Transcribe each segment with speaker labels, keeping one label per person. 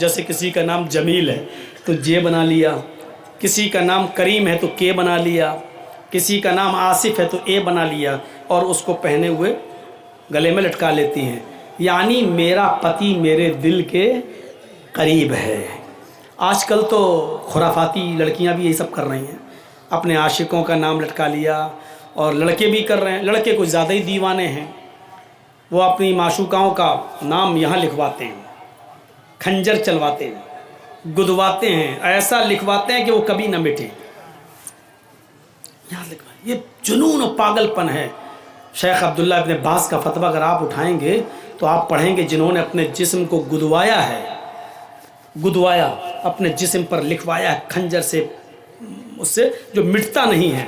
Speaker 1: جیسے کسی کا نام جمیل ہے تو جے بنا لیا، کسی کا نام کریم ہے تو کے بنا لیا، کسی کا نام آصف ہے تو اے بنا لیا، اور اس کو پہنے ہوئے گلے میں لٹکا لیتی ہیں، یعنی میرا پتی میرے دل کے قریب ہے۔ آج کل تو خرافاتی لڑکیاں بھی یہی سب کر رہی ہیں، اپنے عاشقوں کا نام لٹکا لیا، اور لڑکے بھی کر رہے ہیں، لڑکے کچھ زیادہ ہی دیوانے ہیں، وہ اپنی معشوقاؤں کا نام یہاں لکھواتے ہیں، کھنجر چلواتے ہیں، گدواتے ہیں، ایسا لکھواتے ہیں کہ وہ کبھی نہ مٹے، یہاں لکھوائے۔ یہ جنون و پاگل پن ہے۔ شیخ عبداللہ ابن باز کا فتویٰ اگر آپ اٹھائیں گے تو آپ پڑھیں گے جنہوں نے اپنے جسم کو گدوایا ہے، گدوایا، اپنے جسم پر لکھوایا ہے کھنجر سے، اس سے جو مٹتا نہیں ہے،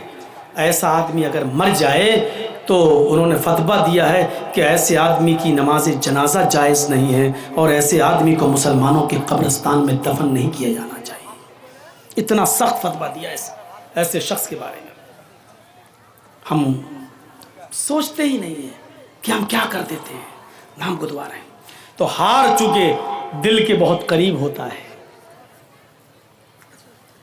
Speaker 1: ایسا آدمی اگر مر جائے تو انہوں نے فتویٰ دیا ہے کہ ایسے آدمی کی نماز جنازہ جائز نہیں ہے، اور ایسے آدمی کو مسلمانوں کے قبرستان میں دفن نہیں کیا جانا چاہیے۔ اتنا سخت فتویٰ دیا ایسے شخص کے بارے میں۔ ہم سوچتے ہی نہیں ہیں کہ ہم کیا کر دیتے ہیں، نام گدوا رہے ہیں۔ تو ہار چکے دل کے بہت قریب ہوتا ہے،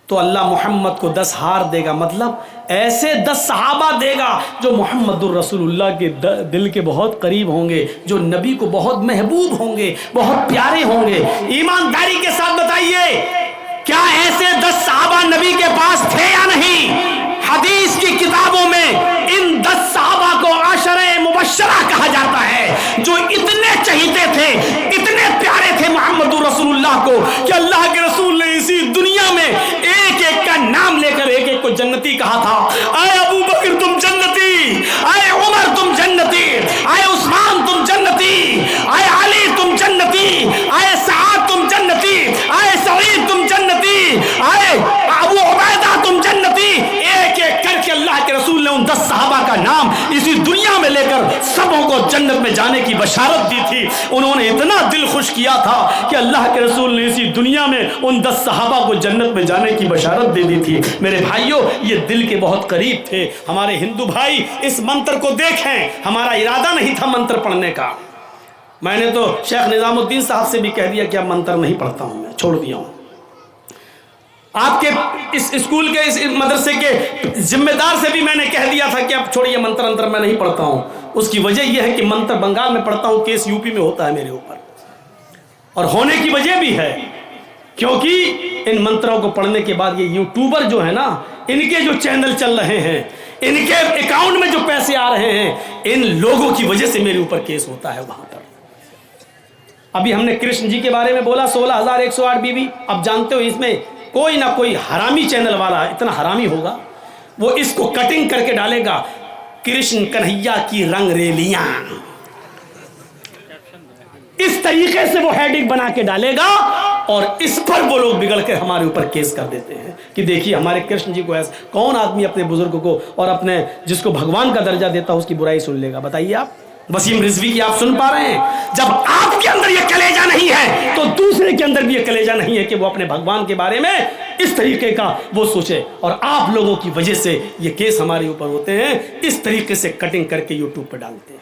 Speaker 1: تو اللہ محمد کو 10 ہار دے گا، مطلب ایسے 10 صحابہ دے گا جو محمد الرسول اللہ کے دل کے بہت قریب ہوں گے، جو نبی کو بہت محبوب ہوں گے، بہت پیارے ہوں گے۔ ایمانداری کے ساتھ بتائیے، کیا ایسے 10 صحابہ نبی کے پاس تھے یا نہیں؟ حدیث کی کتابوں میں ان 10 صحابہ کو عشرہ مبشرہ کہا جاتا ہے، جو اتنے چہیتے تھے، اتنے پیارے تھے محمد رسول اللہ کو، کہ اللہ کے رسول نے اسی دنیا میں ایک ایک کا نام لے کر ایک ایک کو جنتی کہا تھا۔ اے ابو بکر تم جنتی، اے عمر تم جنتی، اے عثمان تم جنتی، اے علی تم جنتی، اے سعد تم جنتی، اے سعید تم جنتی، اے ابو عبیدہ تم جنتی۔ ایک ایک کر کے اللہ کے رسول نے ان 10 صحابہ کا نام اسی دنیا میں لے کر سبوں کو جنت میں جانے کی بشارت دی تھی۔ انہوں نے اتنا دل خوش کیا تھا کہ اللہ کے رسول نے اسی دنیا میں ان 10 صحابہ کو جنت میں جانے کی بشارت دے دی تھی۔ میرے بھائیوں، یہ دل کے بہت قریب تھے۔ ہمارے ہندو بھائی اس منتر کو دیکھیں، ہمارا ارادہ نہیں تھا منتر پڑھنے کا۔ میں نے تو شیخ نظام الدین صاحب سے بھی کہہ دیا کہ اب منتر نہیں پڑھتا ہوں، میں چھوڑ دیا ہوں۔ آپ کے اس اسکول کے اس مدرسے کے ذمہ دار سے بھی میں نے کہہ دیا تھا کہ اب چھوڑیے منتر انتر میں نہیں پڑھتا ہوں۔ اس کی وجہ یہ ہے کہ منتر بنگال میں پڑھتا ہوں، کیس یو پی میں ہوتا ہے میرے اوپر، اور ہونے کی وجہ بھی ہے کیونکہ ان منتروں کو پڑھنے کے بعد یہ یوٹیوبر جو ہے نا، ان کے جو چینل چل رہے ہیں، ان کے اکاؤنٹ میں جو پیسے آ رہے ہیں، ان لوگوں کی وجہ سے میرے اوپر کیس ہوتا ہے وہاں پر۔ ابھی ہم نے کرشن جی کے بارے میں بولا 16,108 بیوی، اب جانتے ہو اس میں کوئی نہ کوئی حرامی چینل والا اتنا حرامی ہوگا، وہ اس کو کٹنگ کر کے ڈالے گا، کرشن کنہیا کی رنگ ریلیاں، اس طریقے سے وہ ہیڈنگ بنا کے ڈالے گا، اور اس پر وہ لوگ بگڑ کے ہمارے اوپر کیس کر دیتے ہیں کہ دیکھیے ہمارے کرشن جی کو ایسا۔ کون آدمی اپنے بزرگ کو اور اپنے جس کو بھگوان کا درجہ دیتا ہے اس کی برائی سن لے گا؟ بتائیے آپ۔ وسیم رضوی کی آپ سن پا رہے ہیں؟ جب آپ کے اندر یہ کلیجہ نہیں ہے تو دوسرے کے اندر بھی یہ کلیجہ نہیں ہے کہ وہ اپنے بھگوان کے بارے میں اس طریقے کا وہ سوچے، اور آپ لوگوں کی وجہ سے یہ کیس ہمارے اوپر ہوتے ہیں، اس طریقے سے کٹنگ کر کے یوٹیوب پہ ڈالتے ہیں۔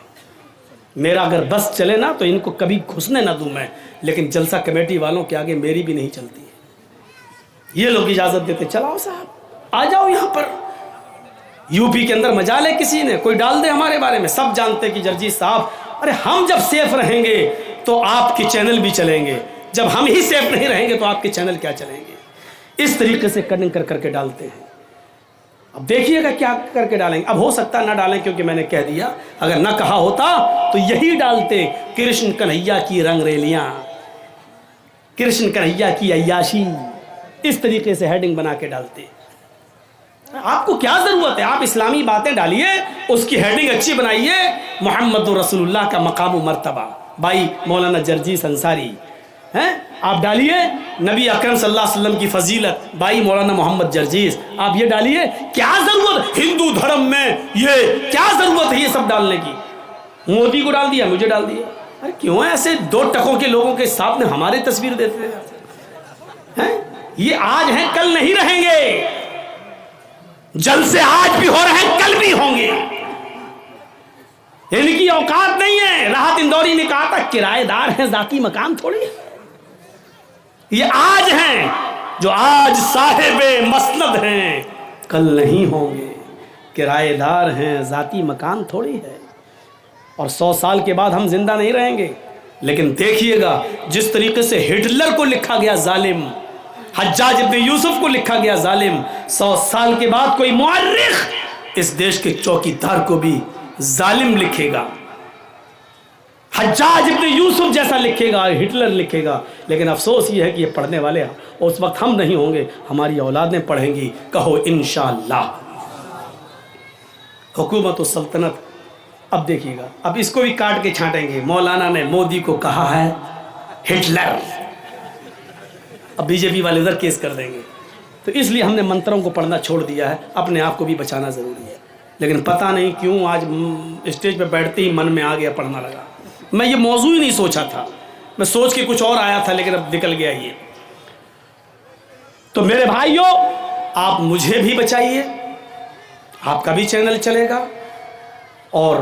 Speaker 1: میرا اگر بس چلے نا تو ان کو کبھی گھسنے نہ دوں میں، لیکن جلسہ کمیٹی والوں کے آگے میری بھی نہیں چلتی ہے۔ یہ لوگ اجازت دیتے، چلاؤ صاحب آ جاؤ یہاں پر۔ یو پی کے اندر مجال ہے کسی نے کوئی ڈال دے ہمارے بارے میں، سب جانتے کہ جرجیت صاحب، ارے ہم جب سیف رہیں گے تو آپ کے چینل بھی چلیں گے، جب ہم ہی سیف نہیں رہیں گے تو آپ کے چینل کیا چلیں گے؟ اس طریقے سے کٹنگ کر کے ڈالتے ہیں۔ اب دیکھیے گا کیا کر کے ڈالیں گے۔ اب ہو سکتا ہے نہ ڈالیں کیونکہ میں نے کہہ دیا، اگر نہ کہا ہوتا تو یہی ڈالتے، کرشن کنہیا کی رنگ ریلیاں، کرشن کنہیا کی عیاشی، اس طریقے سے ہیڈنگ بنا کے ڈالتے۔ آپ کو کیا ضرورت ہے؟ آپ اسلامی باتیں ڈالیے، اس کی ہیڈنگ اچھی بنائیے، محمد رسول اللہ کا مقام و مرتبہ، بھائی مولانا جرجیت انصاری ہیں، آپ ڈالیے نبی اکرم صلی اللہ علیہ وسلم کی فضیلت، بھائی مولانا محمد جرجیت، آپ یہ ڈالیے۔ کیا ضرورت ہندو دھرم میں، یہ کیا ضرورت ہے یہ سب ڈالنے کی؟ مودی کو ڈال دیا، مجھے ڈال دیا، ارے کیوں ایسے دو ٹکوں کے لوگوں کے ساتھ میں ہماری تصویر دیتے ہیں؟ یہ آج ہیں کل نہیں رہیں گے، جلسے آج بھی ہو رہے ہیں کل بھی ہوں گے، ان کی اوقات نہیں ہے۔ راحت اندوری نے کہا تھا کرایہ دار ہیں، ذاتی مکان تھوڑی ہے۔ یہ آج ہیں جو آج صاحب مسند ہیں، کل نہیں ہوں گے، کرایہ دار ہیں، ذاتی مکان تھوڑی ہے، اور 100 سال کے بعد ہم زندہ نہیں رہیں گے۔ لیکن دیکھیے گا جس طریقے سے ہٹلر کو لکھا گیا ظالم، حجاج ابن یوسف کو لکھا گیا ظالم، 100 سال کے بعد کوئی مورخ اس دیش کے چوکیدار کو بھی ظالم لکھے گا، حجاج ابن یوسف جیسا لکھے گا، ہٹلر لکھے گا۔ لیکن افسوس یہ ہے کہ یہ پڑھنے والے اس وقت ہم نہیں ہوں گے، ہماری اولادیں پڑھیں گی۔ کہو انشاءاللہ۔ حکومت و سلطنت، اب دیکھیے گا، اب اس کو بھی کاٹ کے چھانٹیں گے۔ مولانا نے مودی کو کہا ہے ہٹلر، اب بی جے پی والے ادھر کیس کر دیں گے۔ تو اس لیے ہم نے منتروں کو پڑھنا چھوڑ دیا ہے، اپنے آپ کو بھی بچانا ضروری ہے۔ لیکن پتہ نہیں کیوں آج اسٹیج پہ بیٹھتے ہی من میں آ گیا، پڑھنا لگا۔ میں یہ موضوع ہی نہیں سوچا تھا، میں سوچ کے کچھ اور آیا تھا، لیکن اب نکل گیا یہ۔ تو میرے بھائیوں، آپ مجھے بھی بچائیے، آپ کا بھی چینل چلے گا، اور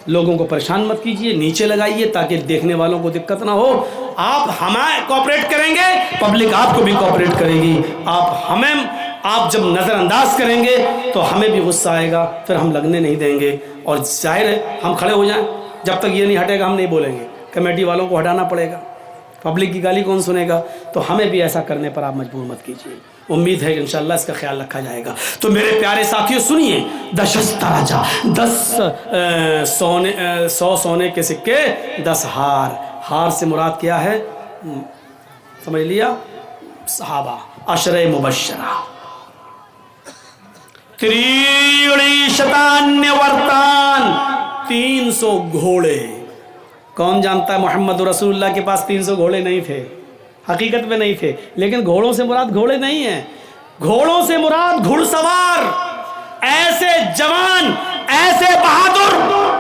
Speaker 1: لوگوں کو پریشان مت کیجیے، نیچے لگائیے تاکہ دیکھنے والوں کو دقت نہ ہو۔ آپ ہمیں کوآپریٹ کریں گے، پبلک آپ کو بھی کوآپریٹ کرے گی۔ آپ جب نظر انداز کریں گے تو ہمیں بھی غصہ آئے گا، پھر ہم لگنے نہیں دیں گے، اور ظاہر ہے ہم کھڑے ہو جائیں، جب تک یہ نہیں ہٹے گا ہم نہیں بولیں گے، کمیٹی والوں کو ہٹانا پڑے گا، پبلک کی گالی کون سنے گا؟ تو ہمیں بھی ایسا کرنے پر آپ مجبور مت کیجیے۔ امید ہے کہ انشاءاللہ اس کا خیال رکھا جائے گا۔ تو میرے پیارے ساتھیوں سنیے، 10 تراجا، 100 سونے کے سکے، 10 ہار۔ ہار سے مراد کیا ہے؟ سمجھ لیا؟ صحابہ، عشرہ مبشرہ۔ تریڑی شتانیہ ورتان، 300 گھوڑے۔ کون جانتا ہے محمد رسول اللہ کے پاس 300 گھوڑے نہیں تھے؟ حقیقت میں نہیں تھے، لیکن گھوڑوں سے مراد گھوڑے نہیں ہیں، گھوڑوں سے مراد گھڑ سوار، ایسے جوان، ایسے بہادر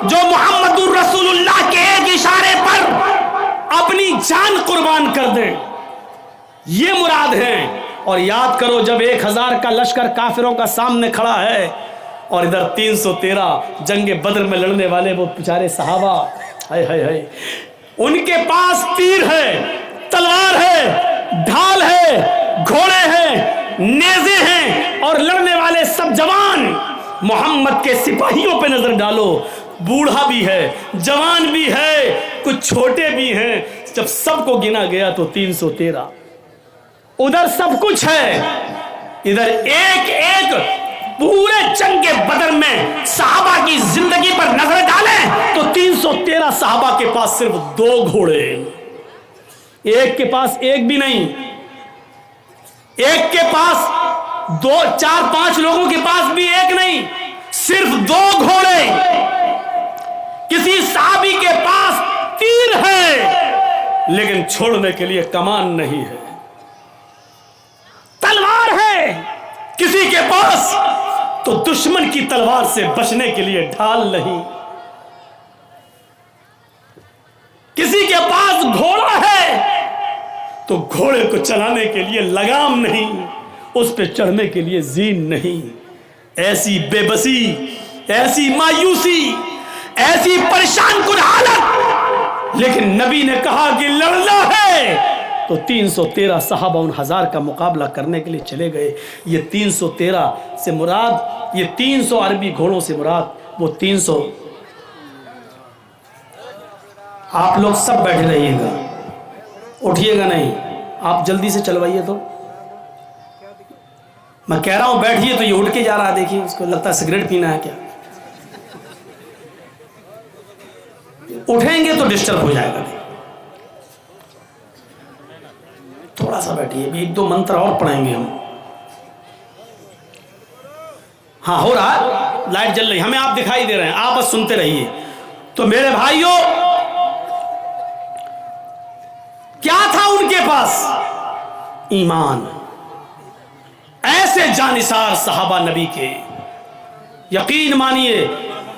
Speaker 1: جو محمد رسول اللہ کے ایک اشارے پر اپنی جان قربان کر دیں، یہ مراد ہیں۔ اور یاد کرو، جب 1000 کا لشکر کافروں کا سامنے کھڑا ہے، اور ادھر 313 جنگ بدر میں لڑنے والے وہ بیچارے صحابہ، ہائے ہائے ہائے، ان کے پاس تیر ہے، تلوار ہے، ڈھال ہے، گھوڑے ہیں، نیزے ہیں، اور لڑنے والے سب جوان۔ محمد کے سپاہیوں پہ نظر ڈالو، بوڑھا بھی ہے، جوان بھی ہے، کچھ چھوٹے بھی ہیں۔ جب سب کو گنا گیا تو 313۔ ادھر سب کچھ ہے، ادھر ایک ایک پورے جنگ بدر میں صحابہ کی زندگی پر نظر ڈالیں تو 313 صحابہ کے پاس صرف 2 گھوڑے، ایک کے پاس ایک بھی نہیں، ایک کے پاس 2 4 5 لوگوں کے پاس بھی ایک نہیں، صرف 2 گھوڑے۔ کسی صحابی کے پاس تیر ہے لیکن چھوڑنے کے لیے کمان نہیں ہے، تلوار ہے کسی کے پاس تو دشمن کی تلوار سے بچنے کے لیے ڈھال نہیں، کسی کے پاس گھوڑا ہے تو گھوڑے کو چلانے کے لیے لگام نہیں، اس پہ چڑھنے کے لیے زین نہیں۔ ایسی بے بسی، ایسی مایوسی، ایسی پریشان کن حالت، لیکن نبی نے کہا کہ لڑنا ہے تو 313 صحابہ ان 1000 کا مقابلہ کرنے کے لیے چلے گئے۔ یہ 313 سے مراد، یہ 300 عربی گھوڑوں سے مراد وہ 300۔ آپ لوگ سب بیٹھے رہیے گا، اٹھیے گا نہیں، آپ جلدی سے چلوائیے۔ تو میں کہہ رہا ہوں بیٹھیے تو یہ اٹھ کے جا رہا ہے، دیکھیے اس کو لگتا ہے سگریٹ پینا ہے کیا۔ اٹھیں گے تو ڈسٹرب ہو جائے گا، تھوڑا سا بیٹھیے، 1-2 منتر اور پڑھیں گے ہم۔ ہاں ہو رہا ہے، لائٹ جل رہی، ہمیں آپ دکھائی دے رہے ہیں، آپ بس سنتے رہیے۔ تو میرے بھائیوں، کیا تھا ان کے پاس؟ ایمان۔ ایسے جانثار صحابہ نبی کے، یقین مانیے،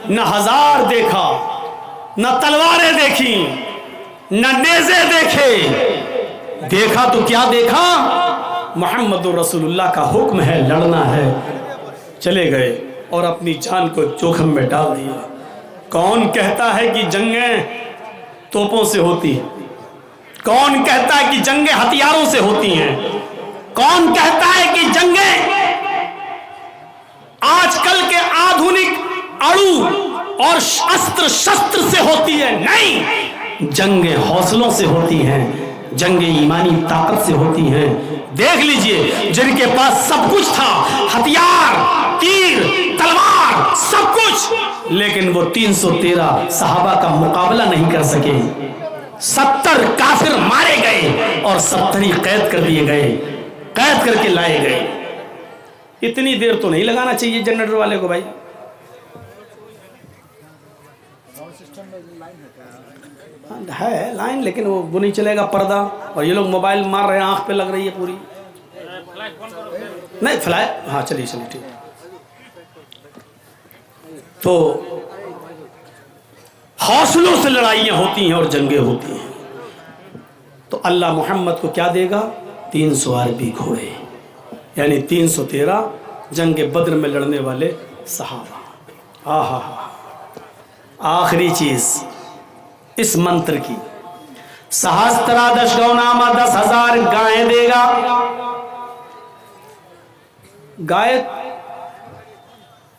Speaker 1: نہ 1000 دیکھا، نہ تلواریں دیکھی، نہ نیزے دیکھے، دیکھا تو کیا دیکھا؟ محمد رسول اللہ کا حکم ہے، لڑنا ہے، چلے گئے اور اپنی جان کو جوخم میں ڈال دیا۔ کون کہتا ہے کہ جنگیں توپوں سے ہوتی ہیں؟ کون کہتا ہے کہ جنگیں ہتھیاروں سے ہوتی ہیں؟ کون کہتا ہے کہ جنگیں آج کل کے آدھونک اڑو اور اسત્ર شستر سے ہوتی ہے؟ نہیں، جنگیں حوصلوں سے ہوتی ہیں، جنگیں ایمانی طاقت سے ہوتی ہیں۔ دیکھ لیجئے جن کے پاس سب کچھ تھا، ہتھیار، تیر، تلوار، سب کچھ، لیکن وہ 313 صحابہ کا مقابلہ نہیں کر سکے۔ 70 کافر مارے گئے اور 70 ہی قید کر دیے گئے، قید کر کے لائے گئے۔ اتنی دیر تو نہیں لگانا چاہیے جنریٹر والے کو بھائی۔ ہے لائن، لیکن وہ نہیں چلے گا پردہ، اور یہ لوگ موبائل مار رہے ہیں، آنکھ پہ لگ رہی ہے پوری۔ نہیں فلائی، ہاں چلیے چلیے ٹھیک۔ تو حوصلوں سے لڑائیاں ہوتی ہیں اور جنگیں ہوتی ہیں۔ تو اللہ محمد کو کیا دے گا؟ 300 عربی گھوڑے، یعنی 313 جنگ بدر میں لڑنے والے صحابہ۔ آہا، آخری چیز اس منتر کی، سہسترادش گونامہ 10,000 گائیں دے گا۔ گائے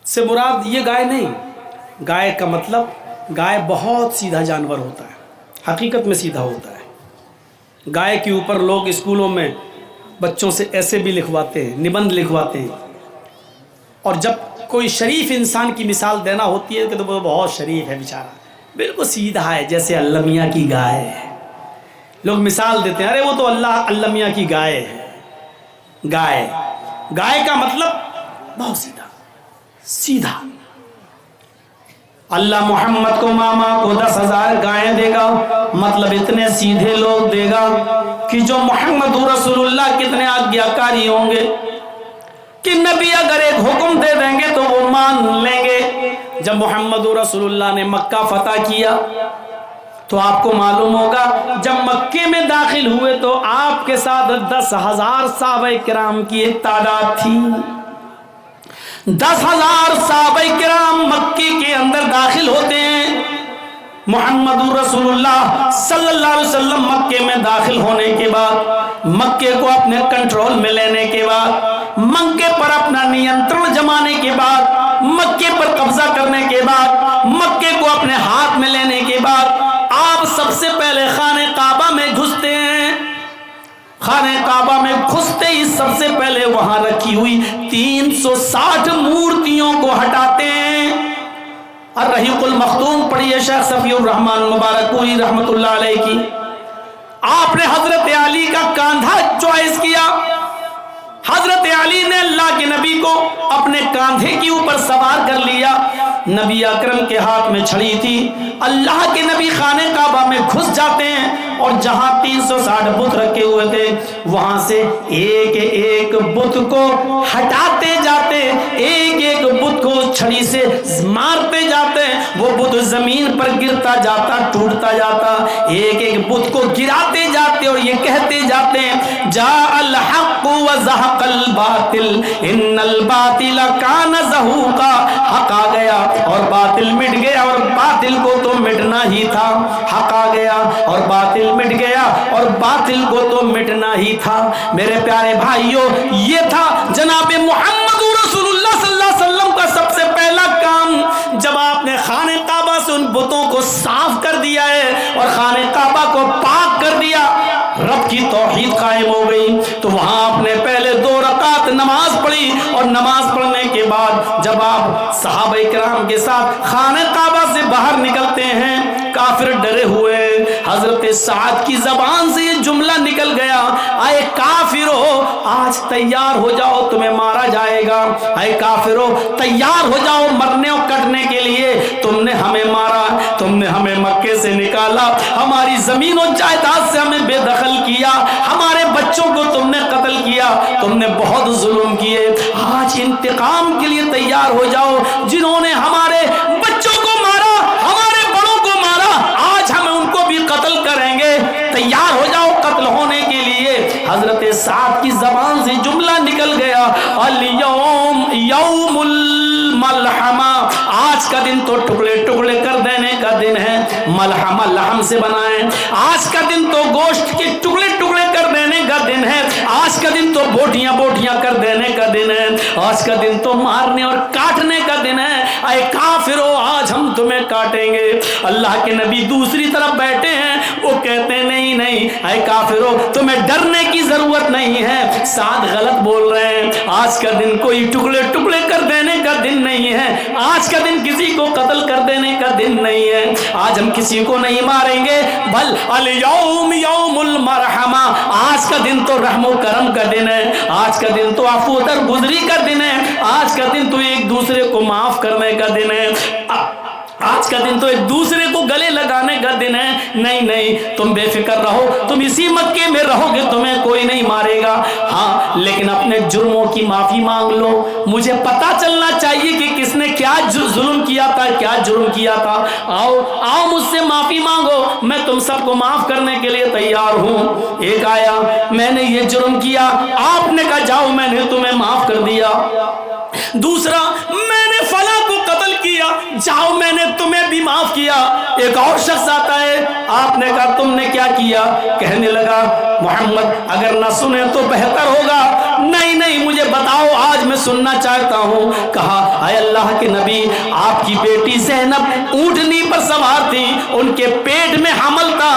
Speaker 1: سے مراد یہ گائے نہیں، گائے کا مطلب گائے بہت سیدھا جانور ہوتا ہے، حقیقت میں سیدھا ہوتا ہے۔ گائے کے اوپر لوگ اسکولوں میں بچوں سے ایسے بھی لکھواتے ہیں، نبند لکھواتے ہیں، اور جب کوئی شریف انسان کی مثال دینا ہوتی ہے کہ تو وہ بہت شریف ہے بیچارہ، بالکل سیدھا ہے، جیسے اللہ میاں کی گائے ہے۔ لوگ مثال دیتے ہیں، ارے وہ تو اللہ میاں کی گائے ہے۔ گائے، گائے کا مطلب بہت سیدھا، سیدھا۔ اللہ محمد کو ماما کو 10,000 گائیں دے گا، مطلب اتنے سیدھے لوگ دے گا کہ جو محمد رسول اللہ کتنے آگیاکاری ہوں گے کہ نبی اگر ایک حکم دے دیں گے تو وہ مان لیں گے۔ جب محمد رسول اللہ نے مکہ فتح کیا تو آپ کو معلوم ہوگا جب مکے میں داخل ہوئے تو آپ کے ساتھ 10,000 صحابہ کرام کی ایک تعداد تھی۔ 10,000 صحابہ کرام مکے کے اندر داخل ہوتے ہیں۔ محمد رسول اللہ صلی اللہ علیہ وسلم مکے میں داخل ہونے کے بعد، مکے کو اپنے کنٹرول میں لینے کے بعد، مکے پر اپنا نینترن جمانے کے بعد، مکے پر قبضہ کرنے کے بعد، مکے کو اپنے ہاتھ میں لینے کے بعد، آپ سب سے پہلے خانہ کعبہ میں گھستے ہیں۔ خانہ کعبہ میں گھستے ہی سب سے پہلے وہاں رکھی ہوئی 360 مورتیوں کو ہٹاتے ہیں۔ الرحیق المختوم پڑھیے شیخ صفی الرحمن مبارک پوری رحمت اللہ علیہ کی۔ آپ نے حضرت علی کا کاندھا چوائس کیا۔ حضرت علی نے اللہ کے نبی کو اپنے کاندھے کے اوپر سوار کر لیا۔ نبی اکرم کے ہاتھ میں چھڑی تھی۔ اللہ کے نبی خانہ کعبہ میں گھس جاتے ہیں اور جہاں 360 بت رکھے ہوئے تھے وہاں سے ایک ایک بت کو ہٹاتے جاتے، ایک ایک بت کو چھڑی سے مارتے جاتے، وہ بت زمین پر گرتا جاتا، ٹوٹتا جاتا، ایک ایک بت کو گراتے جاتے اور یہ کہتے جاتے ہیں جاء الحق وزہق الباطل ان الباطل کان زہوقا۔ حق آ گیا اور باطل مٹ گیا، اور باطل کو تو مٹنا ہی تھا۔ حق آ گیا اور باطل مٹ گیا، اور باطل کو تو مٹنا ہی تھا۔ میرے پیارے بھائیوں، یہ تھا جناب محمد رسول اللہ صلی اللہ علیہ وسلم کا سب سے پہلا کام۔ جب آپ نے خانہ کعبہ سے ان بتوں کو صاف کر دیا ہے اور خانہ کعبہ کو پاک کر دیا، رب کی توحید قائم ہو گئی، تو وہاں آپ نے پہلے 2 رکعت نماز پڑھی، اور نماز پڑھنے کے بعد جب آپ صحابہ کرام کے ساتھ خانہ کعبہ سے باہر نکلتے ہیں، کافر ڈرے ہوئے، حضرت سعد کی زبان سے یہ جملہ نکل گیا، اے کافرو آج تیار ہو جاؤ، تمہیں مارا جائے گا۔ اے کافرو تیار ہو جاؤ مرنے اور کٹنے کے لیے، تم نے ہمیں مارا، تم نے ہمیں مکے سے نکالا، ہماری زمین و جائیداد سے ہمیں بے دخل کیا، ہمارے بچوں کو تم نے قتل کیا، تم نے بہت ظلم کیے، آج انتقام کے لیے تیار ہو جاؤ۔ جنہوں نے ہمارے بچوں کو مارا، ہمارے بڑوں کو مارا، آج ہم ان کو بھی قتل کریں گے، تیار ہو جاؤ قتل ہونے کے لیے۔ حضرت سعد کی زبان سے جملہ نکل گیا الیوم یوم الملحمہ، آج کا دن تو ٹکڑے ٹکڑے کر دینے کا دن ہے، ملحمہ لحم سے بنائیں. آج کا دن تو گوشت کے ٹکڑے ٹکڑے کر دینے کا دن ہے. آج کا دن تو بوٹیاں بوٹیاں کر دینے کا دن ہے. آج کا دن تو مارنے اور کاٹنے کا دن ہے. اے کافرو آج ہم تمہیں کاٹیں گے. اللہ کے نبی دوسری طرف بیٹھے ہیں, وہ کہتے ہیں نہیں نہیں اے کافرو تمہیں ڈرنے کی ضرورت نہیں ہے. سعد غلط بول رہے ہیں. آج کا دن کوئی ٹکڑے ٹکڑے کر دینے کا دن نہیں ہے. آج کا دن کسی کو قتل کر دینے کا دن نہیں ہے. آج ہم کسی کو نہیں ماریں گے, بل الیوم یوم المرحمہ. آج کا دن تو رحم و کرم کا دن ہے. آج کا دن تو عفو درگزری کا دن ہے. آج کا دن تو ایک دوسرے کو معاف کرنے کا دن ہے. آج کا دن تو ایک دوسرے کو گلے لگانے کا دن ہے. نہیں نہیں تم بے فکر رہو, تم اسی مکے میں رہو گے, تمہیں کوئی نہیں مارے گا. ہاں لیکن اپنے جرموں کی معافی مانگ لو. مجھے پتا چلنا چاہیے کہ کس نے کیا ظلم کیا تھا, کیا جرم کیا تھا. آؤ آؤ مجھ سے معافی مانگو, میں تم سب کو معاف کرنے کے لیے تیار ہوں. ایک آیا, میں نے یہ جرم کیا, آپ نے کہا جاؤ میں نے تمہیں معاف کر دیا. دوسرا, میں نے فلاں کو قتل کیا, جاؤ میں نے تمہیں بھی معاف کیا. ایک اور شخص آتا ہے, آپ نے کہا تم نے کیا کیا؟ کہنے لگا محمد اگر نہ سنے تو بہتر ہوگا. نہیں نہیں مجھے بتاؤ, آج میں سننا چاہتا ہوں. کہا اے اللہ کے نبی, آپ کی بیٹی زینب اونٹنی پر سوار تھی, ان کے پیٹ میں حمل تھا.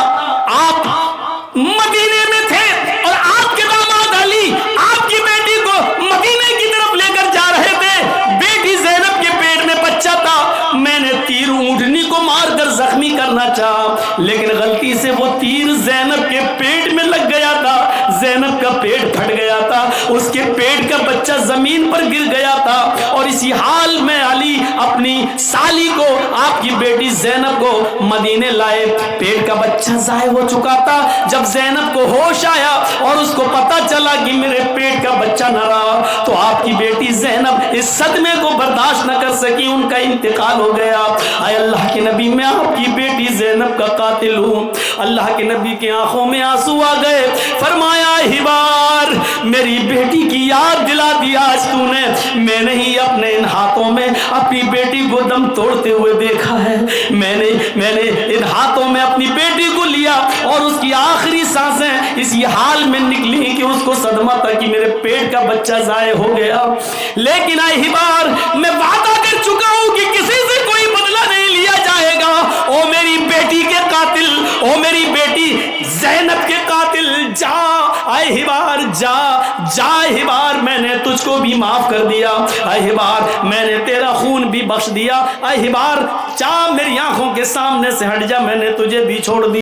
Speaker 1: آپ مدینے میں تھے اور آپ کے داماد علی آپ کی بیٹی کو مدینے کی طرف لے کر جا رہے تھے. بیٹی زینب کے پیٹ میں بچہ تھا. میں نے تیر اونٹنی کو مار کر زخمی کرنا چاہا, لیکن غلطی سے وہ تیر زینب کے پیٹ میں لگ گیا تھا. زینب کا پیٹ پھٹ گیا تھا, اس کے پیٹ کا بچہ زمین پر گر گیا تھا. اور اسی حال میں علی اپنی سالی کو, آپ کی بیٹی زینب کو مدینے لائے. پیٹ کا بچہ ضائع ہو چکا تھا. جب زینب کو ہوش آیا اور اس کو پتا چلا کہ میرے پیٹ کا بچہ نہ رہا, تو آپ کی بیٹی زینب اس صدمے کو برداشت نہ کر سکی, ان کا انتقال ہو گیا. اے اللہ کے نبی, میں آپ کی بیٹی زینب کا قاتل ہوں. اللہ کے نبی کی آنکھوں میں آنسو آ گئے. فرمایا ہبار, میری بیٹی کی یاد دلا دیا آج تو نے. میں نے ہی اپنے ان ہاتھوں میں اپنی بیٹی کو دم توڑتے ہوئے دیکھا ہے. میں نے ان ہاتھوں میں اپنی بیٹی کو لیا اور اس کی آخری سانسیں اسی حال میں نکلی کہ اس کو صدمہ تھا کہ میرے پیٹ کا بچہ ضائع ہو گیا. لیکن اے ہبار, میں وعدہ کر چکا ہوں کہ کسی سے کوئی بدلہ نہیں لیا جائے گا. او میری بیٹی کے قاتل, او میری بیٹی زینب کے قاتل, جا اے ہبار, جا جا ہبار, میں نے تجھ کو بھی معاف کر دیا. اے ہبار, میں نے تیرا خون بھی بخش دیا. اے ہبار, جا میری آنکھوں کے سامنے سے ہٹ جا, میں نے تجھے بھی چھوڑ دیا.